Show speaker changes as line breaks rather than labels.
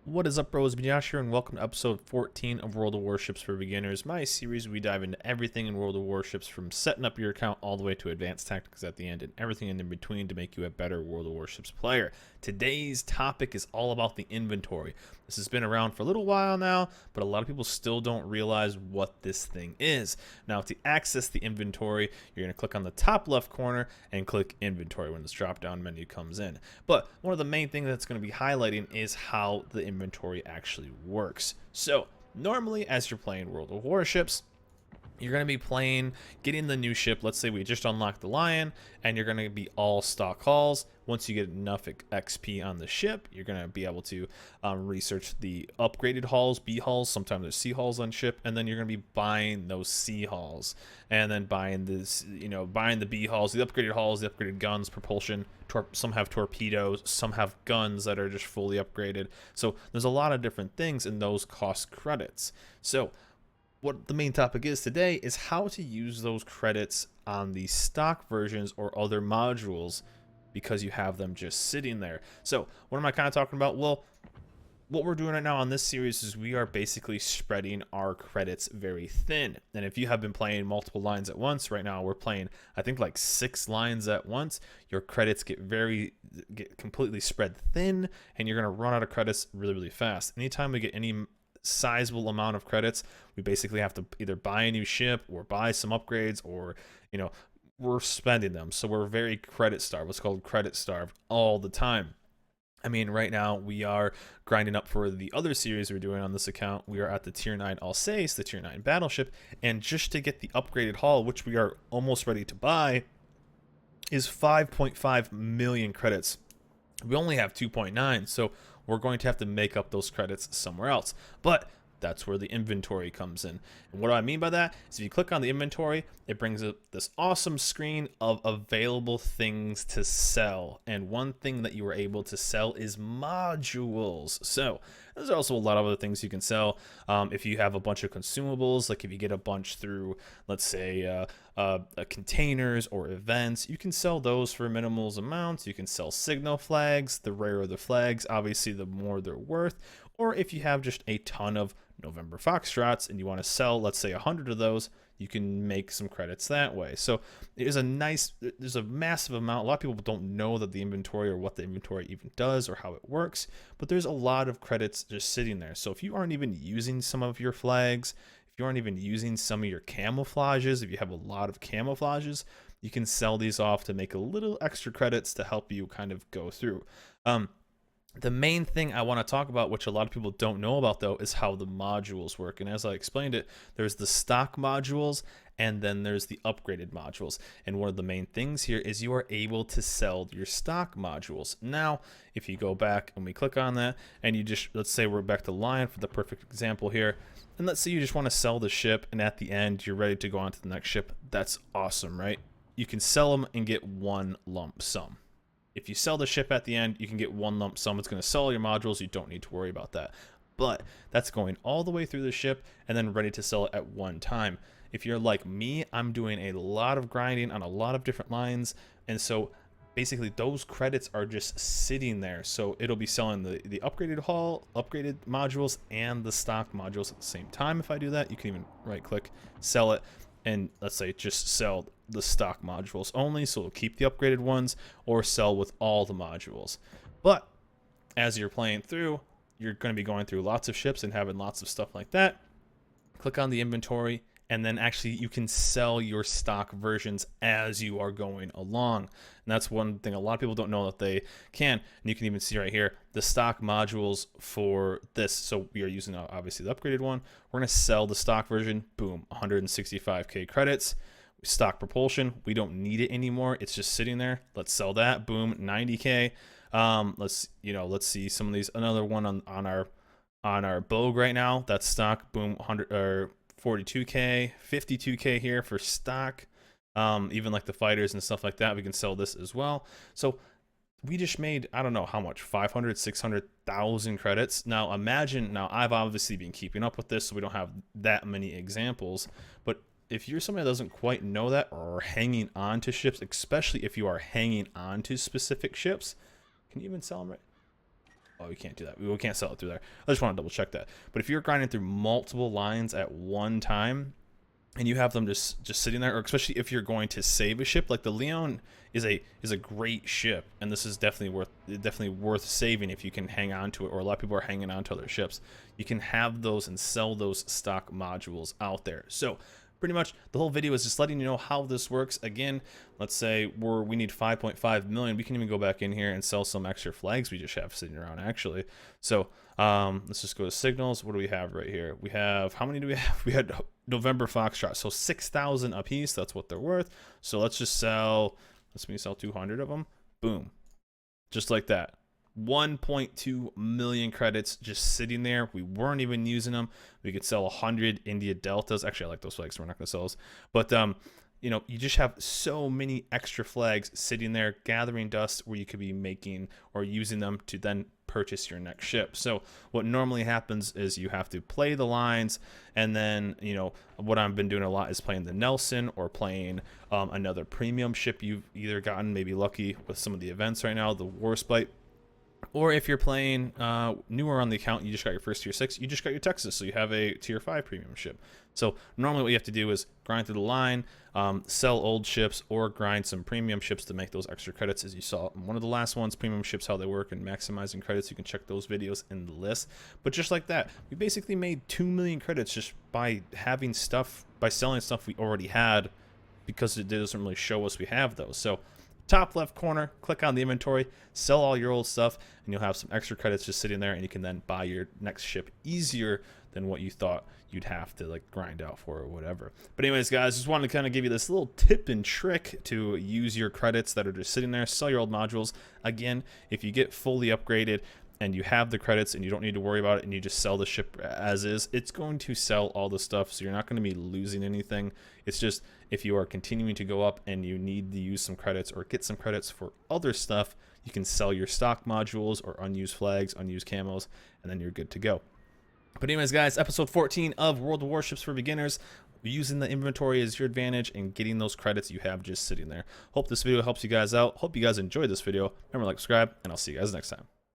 What is up, bros? Josh here, and welcome to episode 14 of World of Warships for Beginners. My series, we dive into everything in World of Warships, from setting up your account all the way to advanced tactics at the end, and everything in between to make you a better World of Warships player. Today's topic is all about the inventory. This has been around for a little while now, but a lot of people still don't realize what this thing is. Now, to access the inventory, you're going to click on the top left corner and click inventory when this drop-down menu comes in. But one of the main things that's going to be highlighting is how the inventory actually works. So normally, as you're playing World of Warships, you're going to be getting the new ship. Let's say we just unlocked the Lion, and you're going to be all stock hauls. Once you get enough XP on the ship, you're going to be able to research the upgraded hauls, B hauls. Sometimes there's C hauls on ship, and then you're going to be buying those C hauls, and then buying this, buying the B hauls, the upgraded guns, propulsion. Some have torpedoes, some have guns that are just fully upgraded. So there's a lot of different things, and those cost credits. So what the main topic is today is how to use those credits on the stock versions or other modules, because you have them just sitting there. So what am I kind of talking about? Well, what we're doing right now on this series is we are basically spreading our credits very thin. And if you have been playing multiple lines at once, right now we're playing, I think, like 6 lines at once, your credits get completely spread thin, and you're going to run out of credits really, really fast. Anytime we get any sizable amount of credits, we basically have to either buy a new ship or buy some upgrades, or we're spending them. So we're very credit starved. What's called credit starved all the time. I mean, right now we are grinding up for the other series we're doing on this account. We are at the tier 9 Alsace, the tier 9 battleship, and just to get the upgraded hull, which we are almost ready to buy, is 5.5 million credits. We only have 2.9, so we're going to have to make up those credits somewhere else. But that's where the inventory comes in. And what do I mean by that? Is if you click on the inventory, it brings up this awesome screen of available things to sell. And one thing that you are able to sell is modules. So there's also a lot of other things you can sell. If you have a bunch of consumables, like if you get a bunch through, let's say, containers or events, you can sell those for minimal amounts. You can sell signal flags. The rarer the flags, obviously, the more they're worth. Or if you have just a ton of November Foxtrots and you want to sell, let's say, 100 of those, you can make some credits that way. So there's a massive amount. A lot of people don't know that the inventory, or what the inventory even does, or how it works, but there's a lot of credits just sitting there. So if you aren't even using some of your flags, if you aren't even using some of your camouflages, if you have a lot of camouflages, you can sell these off to make a little extra credits to help you kind of go through. The main thing I want to talk about, which a lot of people don't know about though, is how the modules work. And as I explained it, there's the stock modules, and then there's the upgraded modules. And one of the main things here is you are able to sell your stock modules. Now, if you go back and we click on that, and you just, let's say we're back to Lion for the perfect example here, and let's say you just want to sell the ship, and at the end you're ready to go on to the next ship. That's awesome, right? You can sell them and get one lump sum. If you sell the ship at the end, you can get one lump sum. It's going to sell your modules. You don't need to worry about that. But that's going all the way through the ship and then ready to sell it at one time. If you're like me, I'm doing a lot of grinding on a lot of different lines. And so basically those credits are just sitting there. So it'll be selling the upgraded hull, upgraded modules, and the stock modules at the same time. If I do that, you can even right click, sell it, and let's say just sell the stock modules only, so we'll keep the upgraded ones, or sell with all the modules. But as you're playing through, you're going to be going through lots of ships and having lots of stuff like that. Click on the inventory, and then actually you can sell your stock versions as you are going along. And that's one thing a lot of people don't know that they can. And you can even see right here the stock modules for this. So we are using obviously the upgraded one. We're going to sell the stock version. Boom, 165k credits. Stock propulsion, we don't need it anymore. It's just sitting there. Let's sell that. Boom, 90k. Let's see some of these. Another one on our Bogue right now. That's stock. Boom, 100 or 42k, 52k here for stock. Even like the fighters and stuff like that, we can sell this as well. So we just made, I don't know how much, 500, 600,000 credits. Now imagine, I've obviously been keeping up with this, so we don't have that many examples, but if you're somebody that doesn't quite know that, or hanging on to ships, especially if you are hanging on to specific ships, can you even sell them right? Oh, you can't do that. We can't sell it through there. I just want to double check that. But if you're grinding through multiple lines at one time, and you have them just sitting there, or especially if you're going to save a ship, like the Leon is a great ship, and this is definitely worth saving if you can hang on to it, or a lot of people are hanging on to other ships. You can have those and sell those stock modules out there. So pretty much the whole video is just letting you know how this works. Again, let's say we need 5.5 million. We can even go back in here and sell some extra flags we just have sitting around, actually. So let's just go to signals. What do we have right here? We have, how many do we have? We had November Foxtrot, so 6,000 a piece. That's what they're worth. So let's just sell, let's sell 200 of them. Boom, just like that. 1.2 million credits just sitting there. We weren't even using them. We could sell 100 India Deltas. Actually, I like those flags, so we're not going to sell those. But you know, you just have so many extra flags sitting there gathering dust, where you could be making or using them to then purchase your next ship. So what normally happens is you have to play the lines, and then, you know, what I've been doing a lot is playing the Nelson, or playing another premium ship you've either gotten maybe lucky with some of the events right now, the Warspite. Or if you're playing newer on the account, you just got your first tier 6, you just got your Texas, so you have a tier 5 premium ship. So normally what you have to do is grind through the line, sell old ships, or grind some premium ships to make those extra credits, as you saw in one of the last ones, premium ships, how they work, and maximizing credits. You can check those videos in the list. But just like that, we basically made 2 million credits just by having stuff, by selling stuff we already had, because it doesn't really show us we have those. So top left corner, click on the inventory, sell all your old stuff, and you'll have some extra credits just sitting there, and you can then buy your next ship easier than what you thought you'd have to like grind out for or whatever. But anyways, guys, just wanted to kind of give you this little tip and trick to use your credits that are just sitting there, sell your old modules. Again, if you get fully upgraded and you have the credits and you don't need to worry about it, and you just sell the ship as is, it's going to sell all the stuff, so you're not going to be losing anything. It's just, if you are continuing to go up and you need to use some credits or get some credits for other stuff, you can sell your stock modules or unused flags, unused camos, and then you're good to go. But anyways, guys, episode 14 of World of Warships for beginners. Using the inventory as your advantage and getting those credits you have just sitting there. Hope this video helps you guys out. Hope you guys enjoyed this video. Remember to like, subscribe, and I'll see you guys next time.